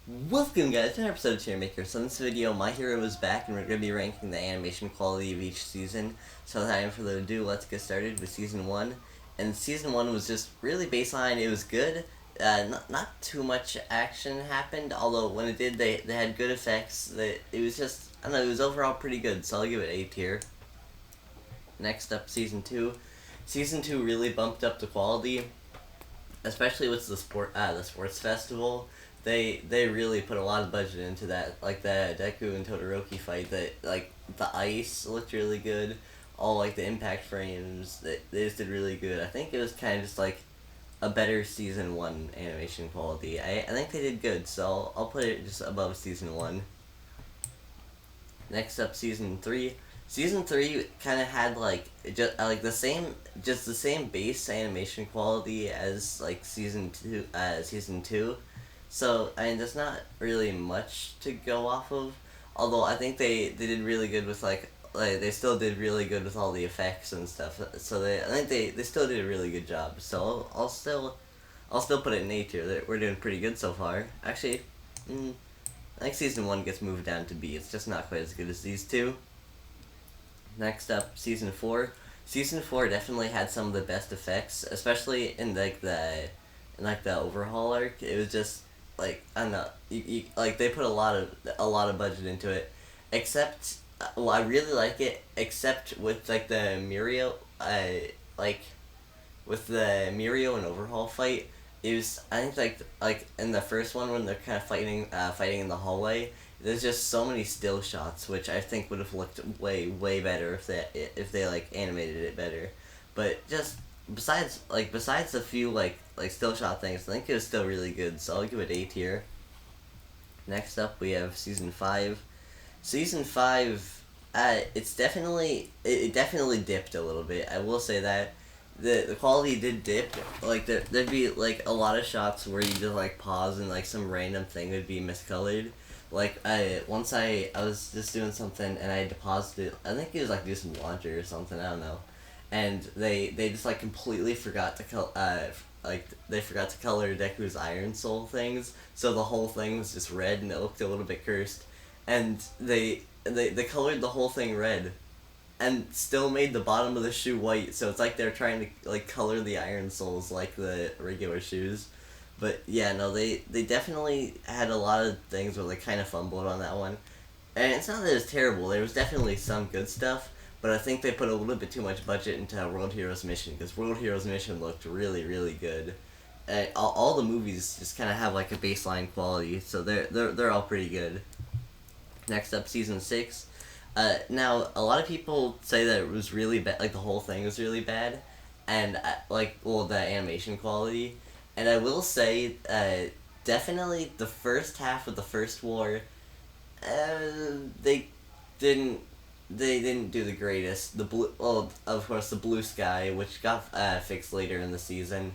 Welcome guys to another episode of Tier Maker. So in this video, my hero is back and we're going to be ranking the animation quality of each season. So without further ado, let's get started with Season 1. And Season 1 was just really baseline, it was good. Not too much action happened, although when it did, they had good effects. It was just, I don't know, it was overall pretty good, so I'll give it A tier. Next up, Season 2. Season 2 really bumped up the quality, especially with the sports festival. They really put a lot of budget into that, like the Deku and Todoroki fight. That like the ice looked really good, all like the impact frames. They just did really good. I think it was kind of just like a better season 1 animation quality. I think they did good, so I'll put it just above season 1. Next up, season 3. Season 3 kind of had like just like the same base animation quality as like season 2. Season 2. So, I mean, there's not really much to go off of, although I think they did really good with, like they still did really good with all the effects and stuff, so I think they still did a really good job, so I'll still put it in A tier. We're doing pretty good so far. Actually, I think Season 1 gets moved down to B, it's just not quite as good as these two. Next up, Season 4. Season 4 definitely had some of the best effects, especially in, like, the overhaul arc. It was just, like, I don't know, like they put a lot of budget into it, except well, I really like it, except with like the Mirio, like with the Mirio and overhaul fight. It was, I think, like in the first one when they're kind of fighting in the hallway. There's just so many still shots, which I think would have looked way better if they like animated it better, but just besides a few like still shot things, I think it was still really good, so I'll give it A tier. Next up, we have season 5. Season 5, it definitely dipped a little bit. I will say that the quality did dip. Like there'd be like a lot of shots where you just like pause and like some random thing would be miscolored. Like I was just doing something and I deposited it. I think it was like do some laundry or something. I don't know, and they just like completely forgot to they forgot to color Deku's Iron Soul things, so the whole thing was just red and it looked a little bit cursed, and they colored the whole thing red, and still made the bottom of the shoe white, so it's like they're trying to like color the Iron Souls like the regular shoes. But yeah, no, they definitely had a lot of things where they kind of fumbled on that one. And it's not that it's terrible, there was definitely some good stuff, but I think they put a little bit too much budget into World Heroes Mission, because World Heroes Mission looked really good. All the movies just kind of have like a baseline quality, so they're all pretty good. Next up, season 6. Now, a lot of people say that it was really bad, like the whole thing was really bad, and the animation quality. And I will say, definitely the first half of the first war, they didn't do the greatest. The blue, well, of course, the blue sky, which got fixed later in the season,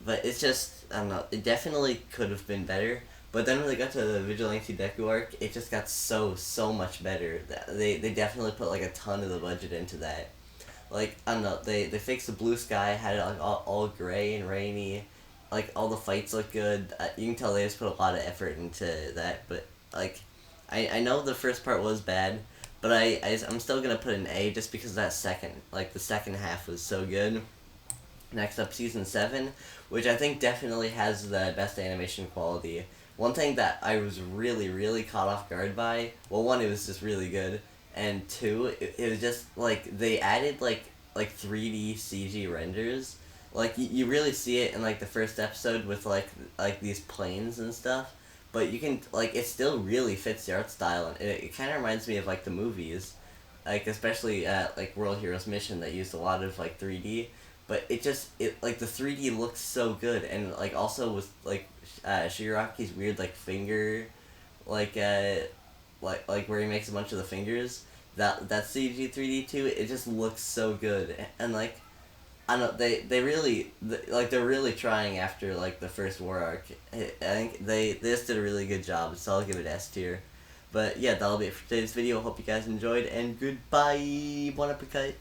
but it's just, I don't know, it definitely could have been better. But then when they got to the Vigilante Deku arc, it just got so much better. They definitely put like a ton of the budget into that. Like, I don't know, they fixed the blue sky, had it like all gray and rainy. Like, all the fights look good. You can tell they just put a lot of effort into that, but, like, I know the first part was bad, but I'm still gonna put an A just because the second half was so good. Next up, season 7, which I think definitely has the best animation quality. One thing that I was really caught off guard by, well, one, it was just really good, and two, it was just, like, they added, like 3D CG renders. Like, you really see it in, like, the first episode with, like these planes and stuff, but you can, like, it still really fits the art style, and it kind of reminds me of, like, the movies, like, especially, like, World Heroes Mission that used a lot of, like, 3D, but like, the 3D looks so good, and, like, also with, like, Shigaraki's weird, like, finger, like, where he makes a bunch of the fingers, that CG 3D too, it just looks so good, and, like, I don't know, they're really trying after, like, the first war arc. I think they just did a really good job, so I'll give it S tier. But yeah, that'll be it for today's video. Hope you guys enjoyed, and goodbye! Bon appetit!